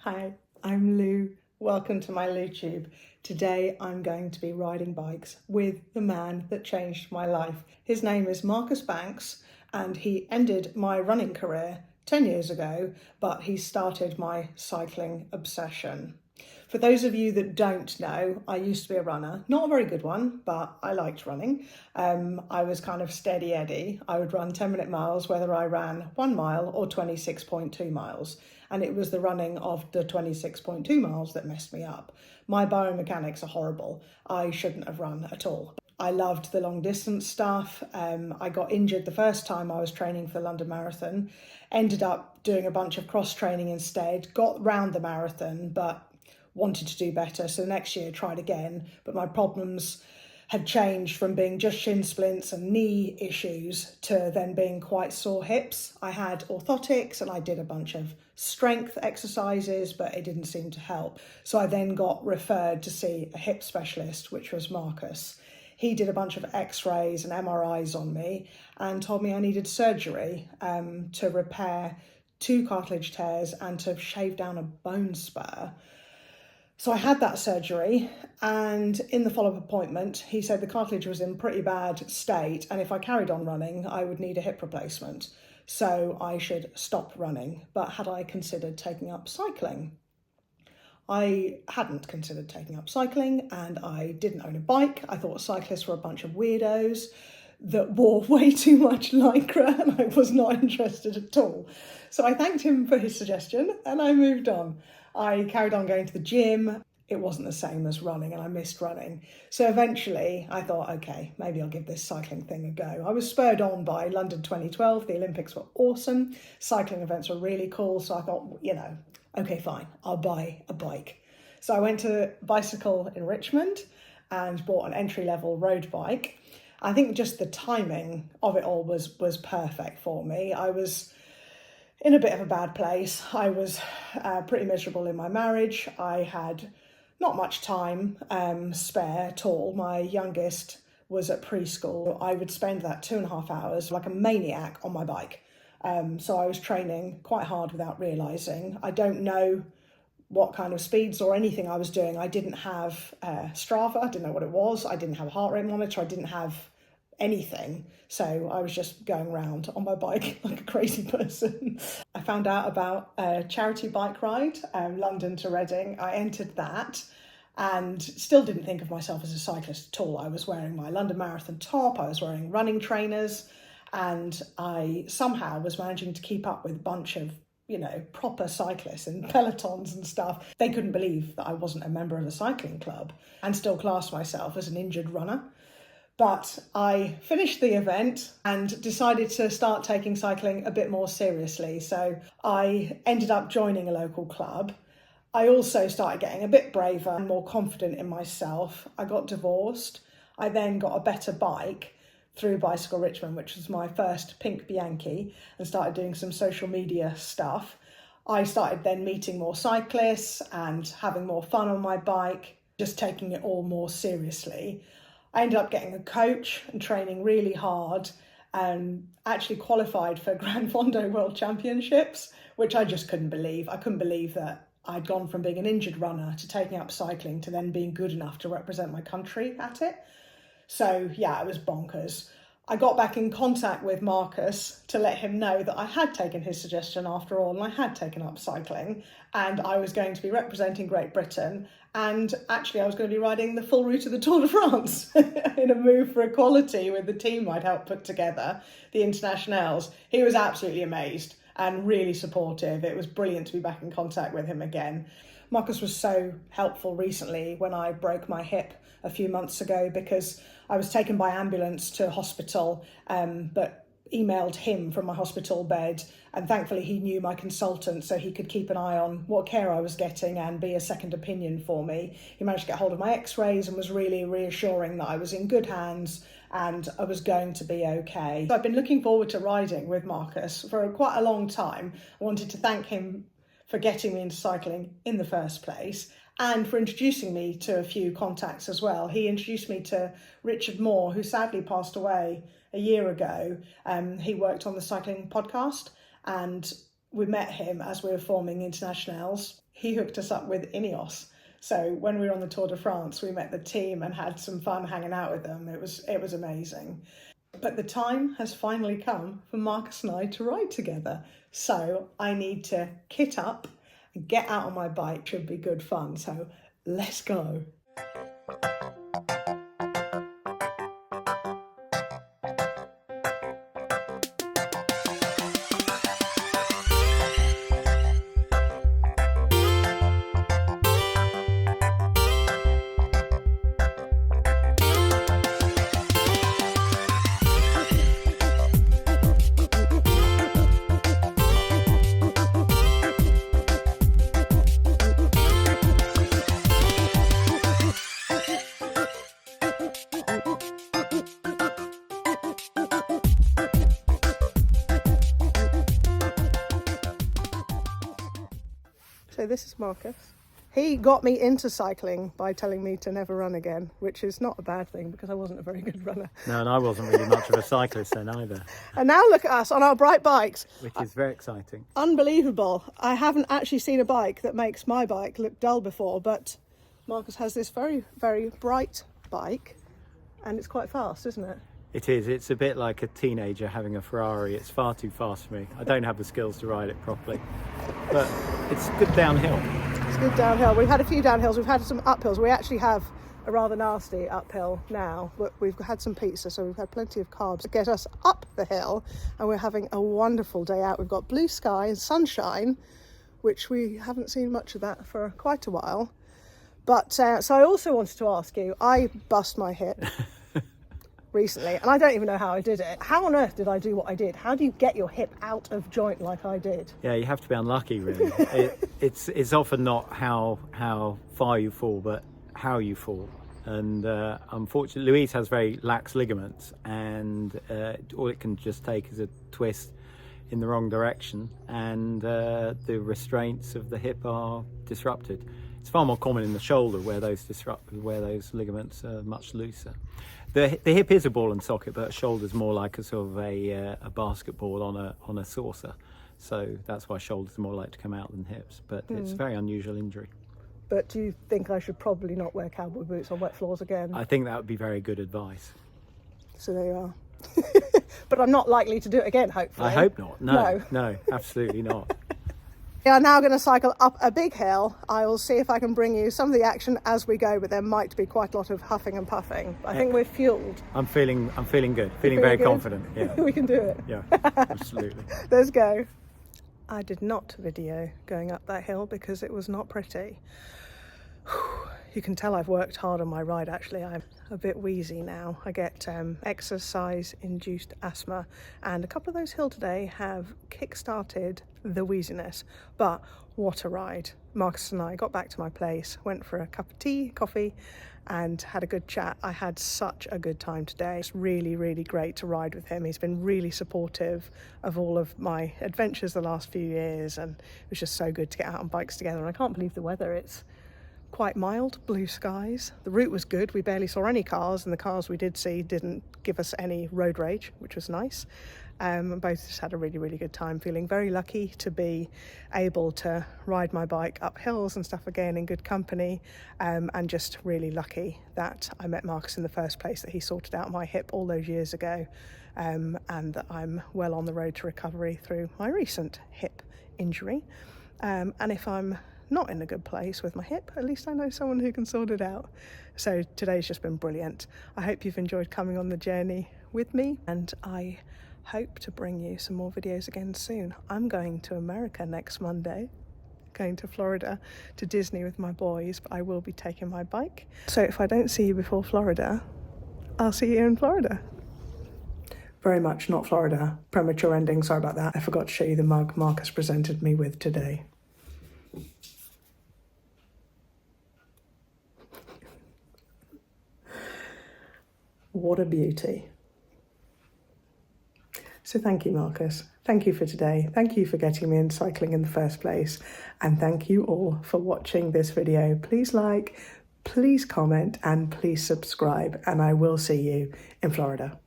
Hi, I'm Lou. Welcome to my LouTube. Today I'm going to be riding bikes with the man that changed my life. His name is Marcus Banks and he ended my running career 10 years ago, but he started my cycling obsession. For those of you that don't know, I used to be a runner, not a very good one, but I liked running. I was kind of steady Eddie. I would run 10-minute miles, whether I ran 1 mile or 26.2 miles. And it was the running of the 26.2 miles that messed me up. My biomechanics are horrible. I shouldn't have run at all. I loved the long distance stuff. I got injured the first time I was training for the London Marathon, ended up doing a bunch of cross training instead, got round the marathon, but wanted to do better. So the next year tried again, but my problems had changed from being just shin splints and knee issues to then being quite sore hips. I had orthotics and I did a bunch of strength exercises, but it didn't seem to help. So I then got referred to see a hip specialist, which was Marcus. He did a bunch of x-rays and MRIs on me and told me I needed surgery to repair 2 cartilage tears and to shave down a bone spur. So I had that surgery, and in the follow-up appointment, he said the cartilage was in pretty bad state, and if I carried on running, I would need a hip replacement. So I should stop running. But had I considered taking up cycling? I hadn't considered taking up cycling, and I didn't own a bike. I thought cyclists were a bunch of weirdos that wore way too much lycra, and I was not interested at all. So I thanked him for his suggestion, and I moved on. I carried on going to the gym. It wasn't the same as running and I missed running. So eventually I thought, okay, maybe I'll give this cycling thing a go. I was spurred on by London 2012. The Olympics were awesome. Cycling events were really cool. So I thought, okay, fine, I'll buy a bike. So I went to Bicycle in Richmond and bought an entry-level road bike. I think just the timing of it all was perfect for me. I was in a bit of a bad place. I was pretty miserable in my marriage. I had not much time spare at all. My youngest was at preschool. I would spend that 2.5 hours like a maniac on my bike. So I was training quite hard without realising. I don't know what kind of speeds or anything I was doing. I didn't have Strava, I didn't know what it was. I didn't have a heart rate monitor. I didn't have anything. So I was just going around on my bike like a crazy person. I found out about a charity bike ride, London to Reading. I entered that and still didn't think of myself as a cyclist at all. I was wearing my London Marathon top, I was wearing running trainers, and I somehow was managing to keep up with a bunch of proper cyclists and pelotons and stuff. They couldn't believe that I wasn't a member of a cycling club and still classed myself as an injured runner. But I finished the event and decided to start taking cycling a bit more seriously. So I ended up joining a local club. I also started getting a bit braver and more confident in myself. I got divorced. I then got a better bike through Bicycle Richmond, which was my first pink Bianchi, and started doing some social media stuff. I started then meeting more cyclists and having more fun on my bike, just taking it all more seriously. I ended up getting a coach and training really hard and actually qualified for Grand Fondo World Championships, which I just couldn't believe. I couldn't believe that I'd gone from being an injured runner to taking up cycling to then being good enough to represent my country at it. So yeah, it was bonkers. I got back in contact with Marcus to let him know that I had taken his suggestion after all, and I had taken up cycling, and I was going to be representing Great Britain, and actually I was going to be riding the full route of the Tour de France in a move for equality with the team I'd helped put together, the Internationals. He was absolutely amazed and really supportive. It was brilliant to be back in contact with him again. Marcus was so helpful recently when I broke my hip a few months ago, because I was taken by ambulance to hospital, but emailed him from my hospital bed, and thankfully he knew my consultant so he could keep an eye on what care I was getting and be a second opinion for me. He managed to get hold of my x-rays and was really reassuring that I was in good hands and I was going to be okay. So I've been looking forward to riding with Marcus for quite a long time. I wanted to thank him for getting me into cycling in the first place and for introducing me to a few contacts as well. He introduced me to Richard Moore, who sadly passed away a year ago. He worked on the cycling podcast, and we met him as we were forming Internationals. He hooked us up with Ineos. So when we were on the Tour de France, we met the team and had some fun hanging out with them. It was amazing. But the time has finally come for Marcus and I to ride together. So I need to kit up and get out on my bike. Should be good fun. So let's go. So this is Marcus. He got me into cycling by telling me to never run again, which is not a bad thing because I wasn't a very good runner. No, and I wasn't really much of a cyclist then either. And now look at us on our bright bikes. Which is very exciting. Unbelievable. I haven't actually seen a bike that makes my bike look dull before, but Marcus has this very, very bright bike and it's quite fast, isn't it? It is. It's a bit like a teenager having a Ferrari. It's far too fast for me. I don't have the skills to ride it properly. But it's good downhill. It's good downhill. We've had a few downhills. We've had some uphills. We actually have a rather nasty uphill now, but we've had some pizza, so we've had plenty of carbs to get us up the hill, and we're having a wonderful day out. We've got blue sky and sunshine, which we haven't seen much of that for quite a while. But so I also wanted to ask you, I bust my hip recently, and I don't even know how I did it. How on earth did I do what I did? How do you get your hip out of joint like I did? Yeah, you have to be unlucky, really. It's often not how far you fall, but how you fall. And unfortunately, Louise has very lax ligaments, and all it can just take is a twist in the wrong direction, and the restraints of the hip are disrupted. It's far more common in the shoulder where those ligaments are much looser. The hip is a ball and socket, but a shoulder's more like a sort of a basketball on a saucer. So that's why shoulders are more likely to come out than hips. But it's a very unusual injury. But do you think I should probably not wear cowboy boots on wet floors again? I think that would be very good advice. So there you are. But I'm not likely to do it again, hopefully. I hope not. No, absolutely not. We are now going to cycle up a big hill. I will see if I can bring you some of the action as we go, but there might be quite a lot of huffing and puffing. I think we're fueled. I'm feeling good. Feeling very good? Confident. Yeah. We can do it. Yeah, absolutely. Let's go. I did not video going up that hill because it was not pretty. You can tell I've worked hard on my ride, actually. I'm a bit wheezy now. I get exercise-induced asthma, and a couple of those hills today have kick-started the wheeziness. But what a ride. Marcus and I got back to my place, went for a cup of tea, coffee, and had a good chat. I had such a good time today. It's really, really great to ride with him. He's been really supportive of all of my adventures the last few years, and it was just so good to get out on bikes together. And I can't believe the weather. It's quite mild, blue skies. The route was good. We barely saw any cars, and the cars we did see didn't give us any road rage, which was nice. Both just had a really, really good time. Feeling very lucky to be able to ride my bike up hills and stuff again in good company, and just really lucky that I met Marcus in the first place, that he sorted out my hip all those years ago, and that I'm well on the road to recovery through my recent hip injury. And if I'm not in a good place with my hip, at least I know someone who can sort it out. So today's just been brilliant. I hope you've enjoyed coming on the journey with me, and I hope to bring you some more videos again soon. I'm going to America next Monday, going to Florida to Disney with my boys, but I will be taking my bike. So if I don't see you before Florida, I'll see you in Florida. Very much not Florida. Premature ending, sorry about that. I forgot to show you the mug Marcus presented me with today. What a beauty. So thank you, Marcus. Thank you for today. Thank you for getting me into cycling in the first place. And thank you all for watching this video. Please like, please comment, and please subscribe. And I will see you in Florida.